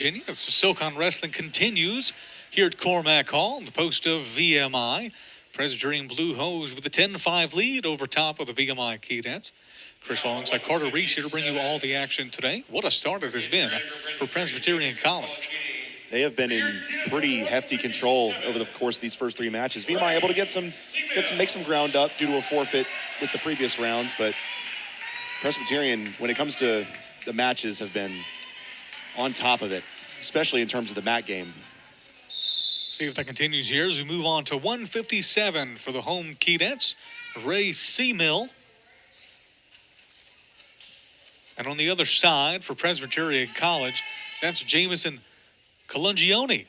Virginia. As SoCon Wrestling continues here at Cormac Hall in the post of VMI. Presbyterian Blue Hose with a 10-5 lead over top of the VMI Keydets. Chris Wall alongside Carter Reese here to bring you all the action today. What a start it has been for Presbyterian College. They have been in pretty hefty control over the course of these first three matches. VMI able to make some ground up due to a forfeit with the previous round, but Presbyterian, when it comes to the matches, have been on top of it, especially in terms of the mat game. See if that continues here as we move on to 157 for the home Keydets. Ray Cmil. And on the other side for Presbyterian College, that's Jamison Colongione.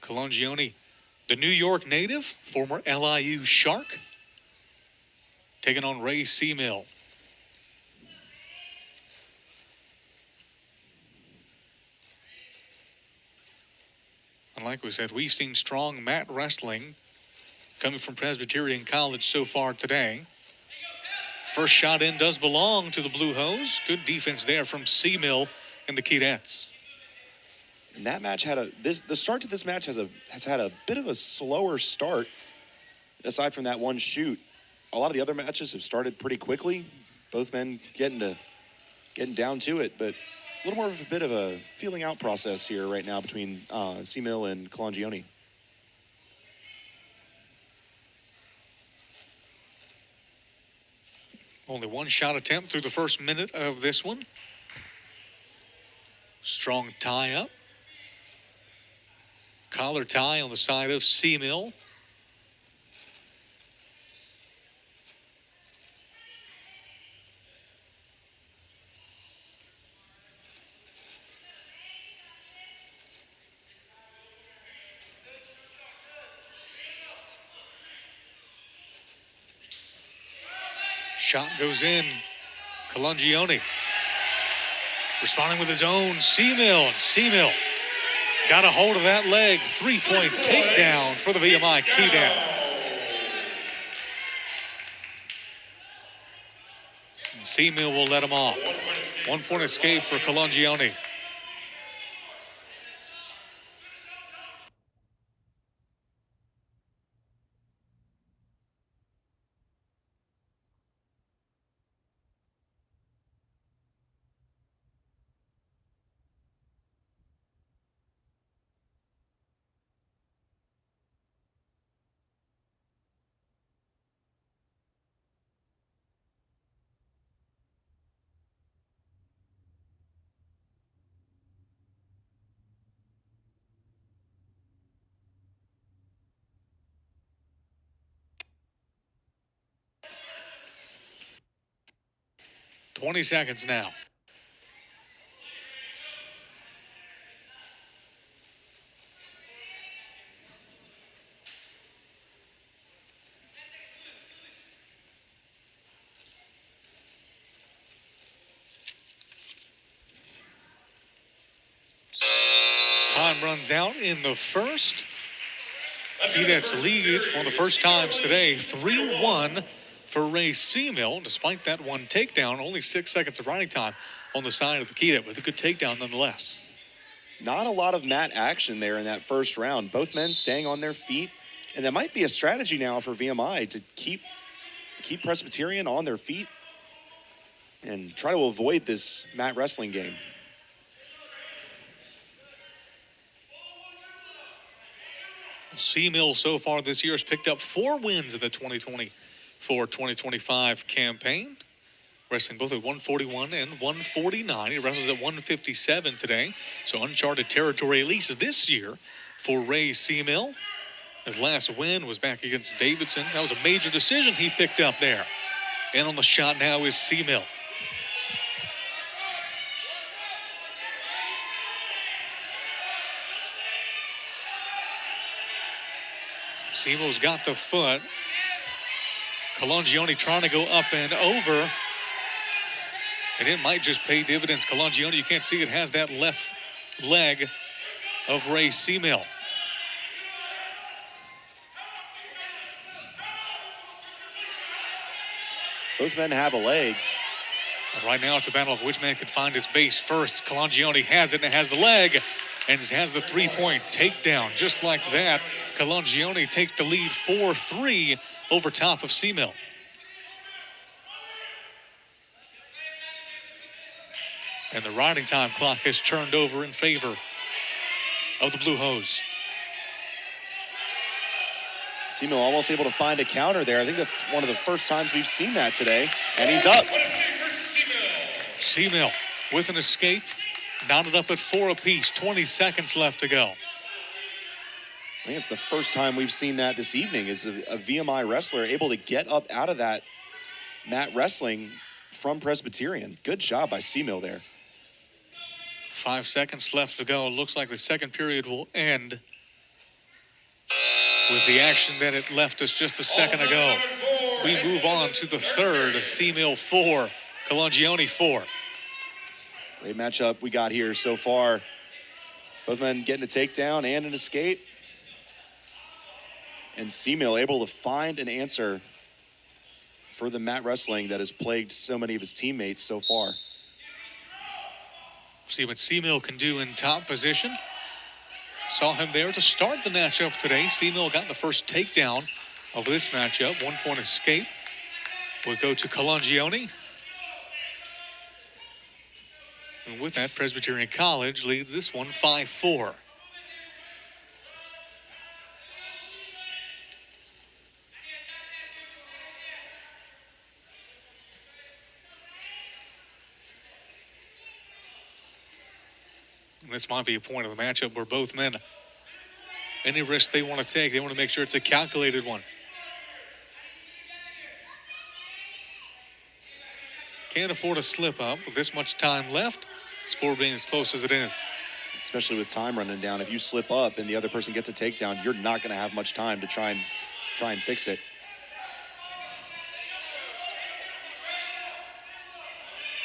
Colongione, the New York native, former LIU Shark, taking on Ray Cmil. And like we said, we've seen strong mat wrestling coming from Presbyterian College so far today. First shot in does belong to the Blue Hose. Good defense there from Cmil and the Keydets. And that match had the start to this match has had a bit of a slower start. Aside from that one shoot, a lot of the other matches have started pretty quickly. Both men getting down to it, but a little more of a bit of a feeling out process here right now between Cmil and Colongione. Only one shot attempt through the first minute of this one. Strong tie up. Collar tie on the side of Cmil. Shot goes in. Colongione responding with his own. Cmil. Cmil got a hold of that leg. 3-point takedown for the VMI Keydet. Cmil will let him off. 1-point escape for Colongione. $20 seconds now. Time runs out in the first. Keydets lead for the first times today, 3-1 for Ray Cmil. Despite that one takedown, only 6 seconds of riding time on the side of the Keydet, with a good takedown nonetheless. Not a lot of mat action there in that first round. Both men staying on their feet, and that might be a strategy now for VMI to keep Presbyterian on their feet and try to avoid this mat wrestling game. Cmil so far this year has picked up 4 wins in the 2024-2025 campaign, wrestling both at 141 and 149. He wrestles at 157 today, so uncharted territory at least this year for Ray Cmil. His last win was back against Davidson. That was a major decision he picked up there. And on the shot now is Cmil. Cmil's got the foot. Colongione trying to go up and over. And it might just pay dividends. Colongione, you can't see it, has that left leg of Ray Cmil. Both men have a leg. Right now it's a battle of which man can find his base first. Colongione has it and has the leg and has the three-point takedown. Just like that, Colongione takes the lead 4-3 over top of Cmil. And the riding time clock has turned over in favor of the Blue Hose. Cmil almost able to find a counter there. I think that's one of the first times we've seen that today. And he's up. Cmil with an escape, knotted up at 4 apiece, 20 seconds left to go. I think it's the first time we've seen that this evening, is a VMI wrestler able to get up out of that mat wrestling from Presbyterian. Good job by Cmil there. 5 seconds left to go. Looks like the second period will end with the action that it left us just a second ago. We move on to the third. Cmil 4, Colongione 4. Great matchup we got here so far. Both men getting a takedown and an escape. And Cmil able to find an answer for the mat wrestling that has plagued so many of his teammates so far. See what Cmil can do in top position. Saw him there to start the matchup today. Cmil got the first takedown of this matchup. 1 point escape will go to Colongione. And with that, Presbyterian College leads this one 5-4. This might be a point of the matchup where both men, any risk they want to take, they want to make sure it's a calculated one. Can't afford a slip up with this much time left, score being as close as it is. Especially with time running down. If you slip up and the other person gets a takedown, you're not going to have much time to try and fix it.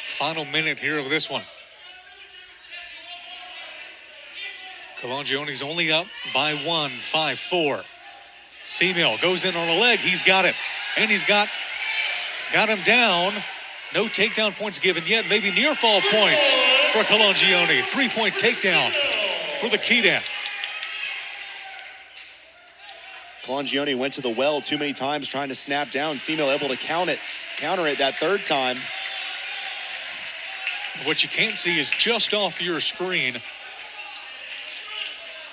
Final minute here of this one. Colongione's only up by 1, 5-4. Cmil goes in on a leg. He's got it. And he's got him down. No takedown points given yet. Maybe near fall points for Colongione. 3-point takedown for the Kedan. Colongione went to the well too many times trying to snap down. Cmil able to counter it that third time. What you can't see is just off your screen.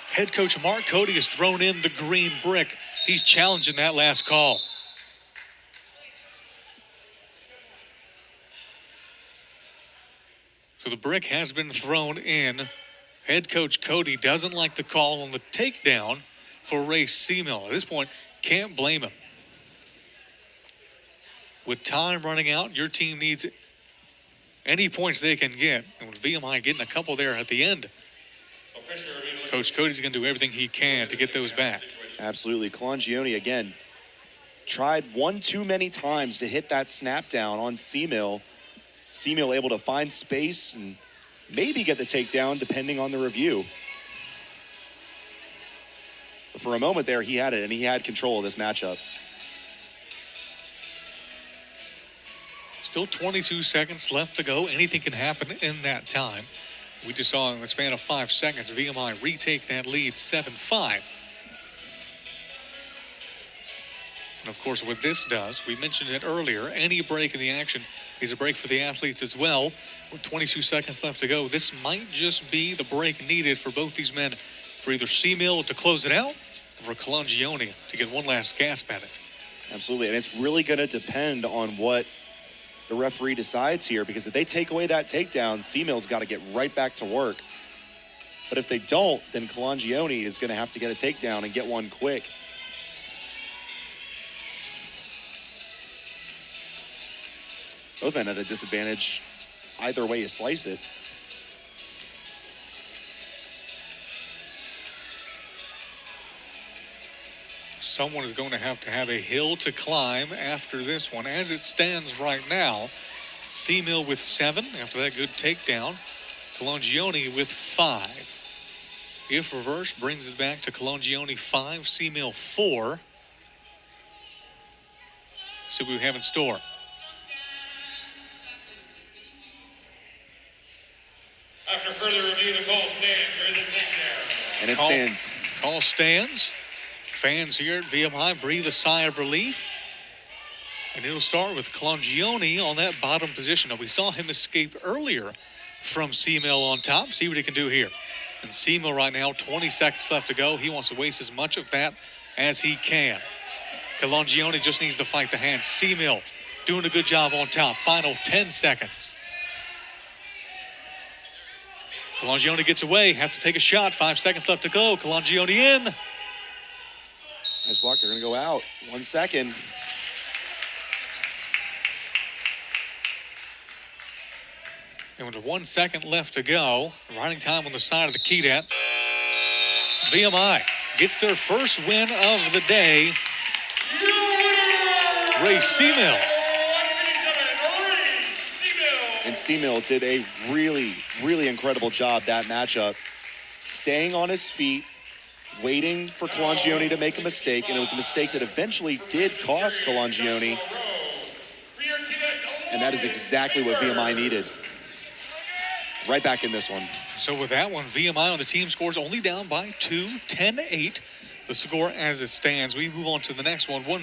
Head coach Mark Cody has thrown in the green brick. He's challenging that last call. So the brick has been thrown in. Head coach Cody doesn't like the call on the takedown for Ray Cmil. At this point, can't blame him. With time running out, your team needs any points they can get. And with VMI getting a couple there at the end, Coach Cody's going to do everything he can to get those back. Absolutely. Colongione, again, tried one too many times to hit that snap down on Cmil. Cmil able to find space and maybe get the takedown depending on the review. But for a moment there, he had it, and he had control of this matchup. Still 22 seconds left to go. Anything can happen in that time. We just saw in the span of 5 seconds, VMI retake that lead 7-5. And of course, what this does, we mentioned it earlier, any break in the action is a break for the athletes as well. With 22 seconds left to go, this might just be the break needed for both these men, for either Cmil to close it out or for Colongione to get one last gasp at it. Absolutely, and it's really going to depend on what the referee decides here, because if they take away that takedown, Cmil's got to get right back to work. But if they don't, then Colongione is going to have to get a takedown and get one quick. Both men at a disadvantage either way you slice it. Someone is going to have a hill to climb after this one. As it stands right now, Cmil with 7 after that good takedown. Colongione with 5. If reversed, brings it back to Colongione 5, Cmil 4. See what we have in store. After further review, the call stands, or is it takedown? And it stands. Call stands. Fans here at VMI breathe a sigh of relief. And it'll start with Colongione on that bottom position. Now, we saw him escape earlier from Cmil on top. See what he can do here. And Cmil right now, 20 seconds left to go. He wants to waste as much of that as he can. Colongione just needs to fight the hand. Cmil doing a good job on top. Final 10 seconds. Colongione gets away, has to take a shot. 5 seconds left to go. Colongione in. Nice block. They're going to go out. 1 second. And with 1 second left to go, riding time on the side of the key net. VMI gets their first win of the day. Ray Cmil. And Cmil did a really, really incredible job that matchup. Staying on his feet, waiting for Colongione to make a mistake, and it was a mistake that eventually did cost Colongione. And that is exactly what VMI needed. Right back in this one. So with that one, VMI on the team scores only down by 2, 10-8. The score as it stands. We move on to the next one, 1-6.